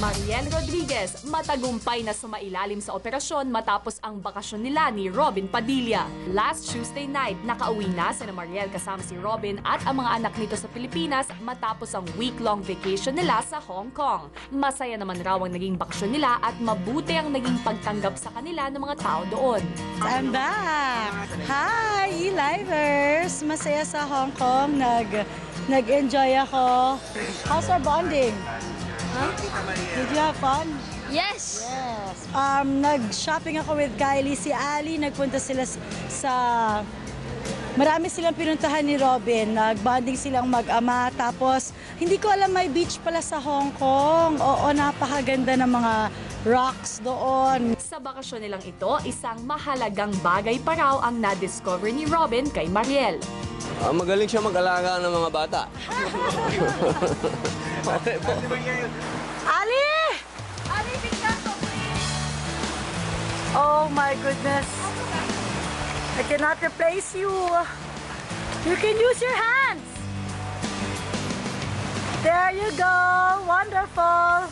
Mariel Rodriguez, matagumpay na sumailalim sa operasyon matapos ang bakasyon nila ni Robin Padilla. Last Tuesday night, nakauwi na sina Mariel kasama si Robin at ang mga anak nito sa Pilipinas matapos ang week-long vacation nila sa Hong Kong. Masaya naman raw ang naging bakasyon nila at mabuti ang naging pagtanggap sa kanila ng mga tao doon. I'm back! Hi, E-Livers! Masaya sa Hong Kong. Nag-enjoy ako. How's our bonding? Huh? Did you have fun? Yes! Yes. Nag-shopping ako with Kylie, si Ali. Nagpunta sila sa... Marami silang pinuntahan ni Robin. Nag-bonding silang mag-ama. Tapos, hindi ko alam may beach pala sa Hong Kong. Oo, napakaganda ng mga rocks doon. Sa bakasyon nilang ito, isang mahalagang bagay pa raw ang na-discover ni Robin kay Mariel. Magaling siya mag-alaga ng mga bata. Ali! Ali, picture ko, please! Oh my goodness. I cannot replace you. You can use your hands. There you go. Wonderful.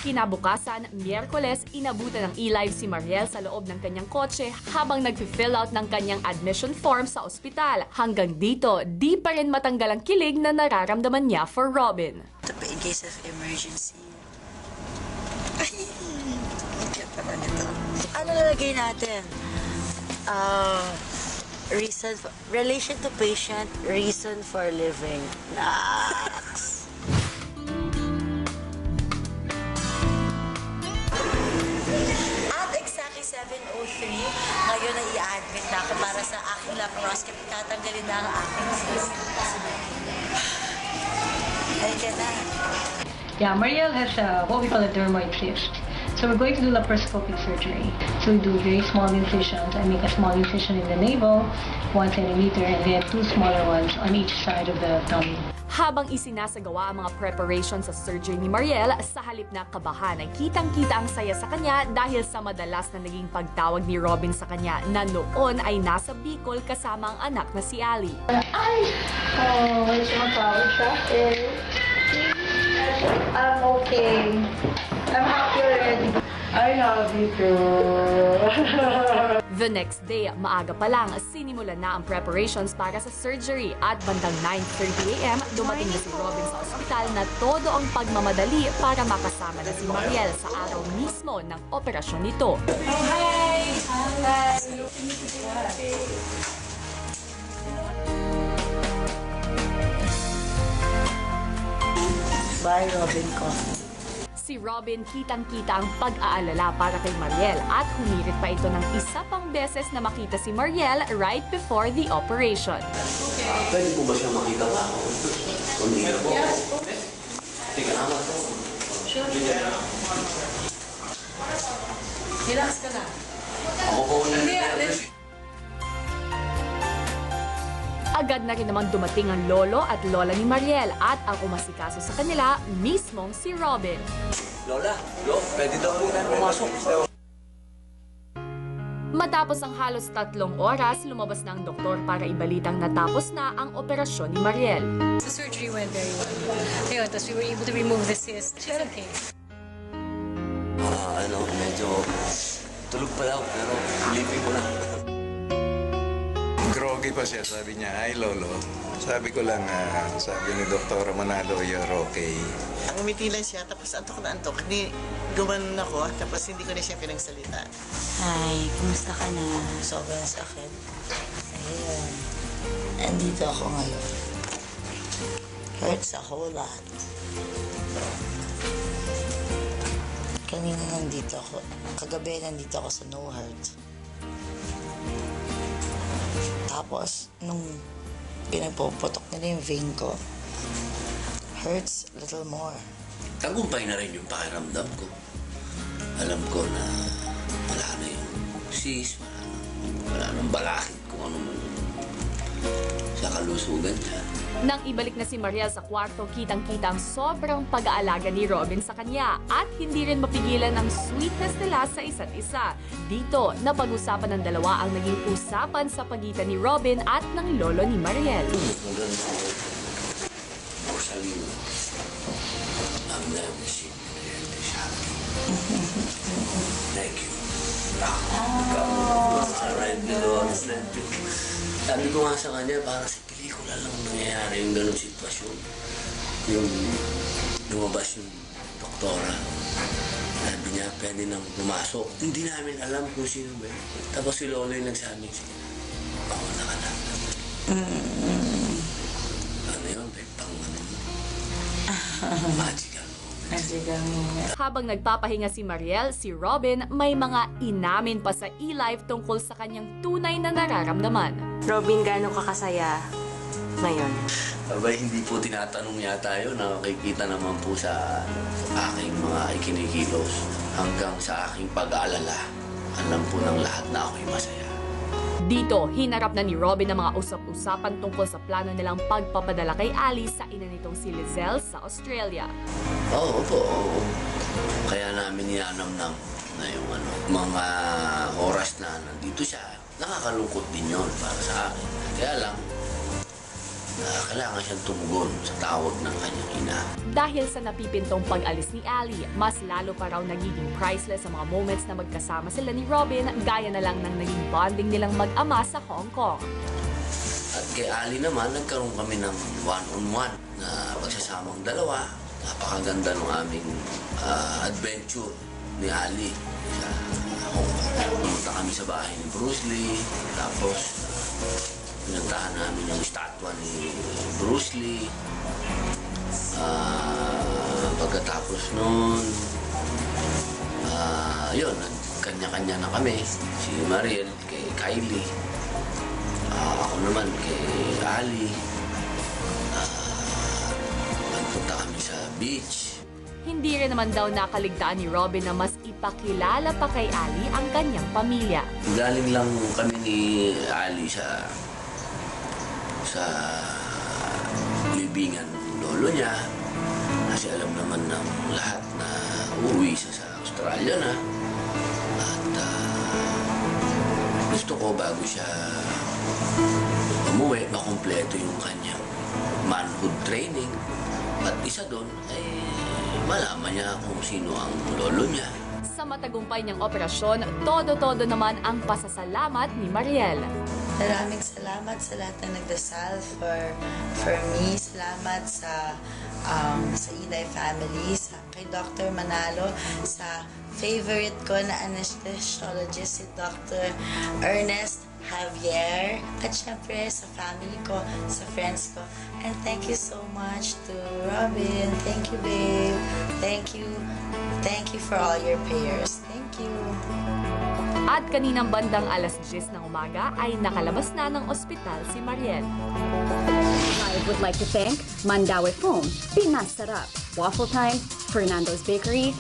Kinabukasan, Miyerkules, inabutan ng E-Live si Mariel sa loob ng kanyang kotse habang nag-fill out ng kanyang admission form sa ospital. Hanggang dito, di pa rin matanggal ang kilig na nararamdaman niya for Robin. In case of emergency. Ay, cute naman ito. Ano nalagay natin? Relation to patient, reason for living. Naks! At exactly 7:03, ngayon ay i-admit na ako para sa aking laparoscopy. Tatanggalin na ang aking cyst. Halika na. Yeah, Mariel has what we call a dermoid cyst. So we're going to do laparoscopic surgery. So we do very small incisions. I make a small incision in the navel, 1 centimeter, and then 2 smaller ones on each side of the tummy. Habang isinasagawa ang mga preparations sa surgery ni Mariel, sa halip na kabahan ay kitang-kita ang saya sa kanya dahil sa madalas na naging pagtawag ni Robin sa kanya na noon ay nasa Bicol kasama ang anak na si Ali. Ay! Oh, wala siyang power sa akin. I'm okay. I'm happy already. I love you too. The next day, maaga pa lang, sinimulan na ang preparations para sa surgery at bandang 9:30 a.m. dumating na si Robin sa ospital na todo ang pagmamadali para makasama na si Mariel sa araw mismo ng operasyon nito. Hi! Hi! Bye, Robin ko. Si Robin kitang-kita ang pag-aalala para kay Mariel at humirit pa ito ng isa pang beses na makita si Mariel right before the operation. Pwede po ba siya makita ba? Hindi na po. Tika naman po. Relax ka na. Ako po Hindi, Agad na rin naman dumating ang lolo at lola ni Mariel at ang umasikaso sa kanila mismong si Robin. Lola, pwede daw po na pumasok. Matapos ang halos 3 oras, lumabas na ang doktor para ibalitang natapos na ang operasyon ni Mariel. The surgery went very well. Ayun, tapos we were able to remove the cyst. She's okay. Medyo tulog pa daw, pero living ko na. Groggy pa siya, sabi niya, "Ay, Lolo." Sabi ko lang, sabi ni Dr. Manalo, "You're okay." Ang umiti lang siya, tapos antok na antok. Hindi, gumanon ako, tapos hindi ko na siya pinagsalita. Hi, kumusta ka na? Sobrang sakit. Ayun. Andito ako ngayon. Hurts a whole lot. Kanina nandito ako. Kagabi nandito ako sa No Heart. Tapos, nung pinagpuputok nila yung vein ko, hurts a little more. Tagumpay na rin yung pakiramdam ko. Alam ko na wala na yung cyst, wala nang balakid kung ano man sa kalusugan niya. Nang ibalik na si Mariel sa kwarto, kitang-kita ang sobrang pag-aalaga ni Robin sa kanya at hindi rin mapigilan ang sweetness nila sa isa't isa. Dito, napag-usapan ng dalawa ang naging usapan sa pagitan ni Robin at ng lolo ni Mariel. Rosalie, ang namin si Thank you. Alright, sabi ko nga sa kanya, para sa pelikula lang nangyayari yung ganong sitwasyon. Yung lumabas yung doktora. Sabi niya, pwede nang pumasok. Hindi namin alam kung sino ba yun. Tapos si Lolo yung nagsabi, sige, ako na ka na. Ano yun? Pang ano? Magical. Habang nagpapahinga si Mariel, si Robin may mga inamin pa sa e-live tungkol sa kanyang tunay na nararamdaman. Robin, gaano ka kasaya ngayon? Abay, hindi po tinatanong yata yun. Nakikita naman po sa aking mga ikinikilos hanggang sa aking pag-aalala. Alam po ng lahat na ako'y masaya. Dito, hinarap na ni Robin ang mga usap-usapan tungkol sa plano nilang pagpapadala kay Ali sa ina nitong si Lizelle sa Australia. Oo po. Kaya namin ninanamnam na yung mga oras na nandito siya. Nakakalungkot din yun para sa akin. Kaya lang, kailangan siyang tumugon sa tawag ng kanyang ina. Dahil sa napipintong pag-alis ni Ali, mas lalo pa raw nagiging priceless ang mga moments na magkasama sila ni Robin, gaya na lang ng naging bonding nilang mag-ama sa Hong Kong. At kay Ali naman, nagkaroon kami ng one-on-one na pagsasamang dalawa. Napakaganda ng aming adventure ni Ali sa Hong Kong. Pumunta kami sa bahay ni Bruce Lee, tapos pinuntahan namin yung estatwa ni Bruce Lee. Pagkatapos nun, yun, kanya-kanya na kami. Si Mariel kay Kylie, ako naman kay Ali. Nagpunta kami sa beach. Hindi rin naman daw nakaligtaan ni Robin na mas ipakilala pa kay Ali ang kanyang pamilya. Galing lang kami ni Ali sa libingan ng lolo niya. Kasi alam naman ng lahat na uuwi siya sa Australia na. At gusto ko bago siya umuwi, makumpleto yung kanyang manhood training. At isa doon ay malaman niya kung sino ang lolo niya. Sa matagumpay niyang operasyon, todo-todo naman ang pasasalamat ni Mariel. Maraming salamat sa lahat na nagdasal for me. Salamat sa Eli family, kay Dr. Manalo, sa favorite ko na anesthesiologist, si Dr. Ernest Javier, at syempre sa family ko, sa friends ko. And thank you so much to Robin. Thank you, babe. Thank you. Thank you for all your prayers. Thank you. At kaninang bandang alas 10 ng umaga ay nakalabas na ng ospital si Mariel. I would like to thank Mandawi Foam, Pinas Sarap, Waffle Time, Fernando's Bakery,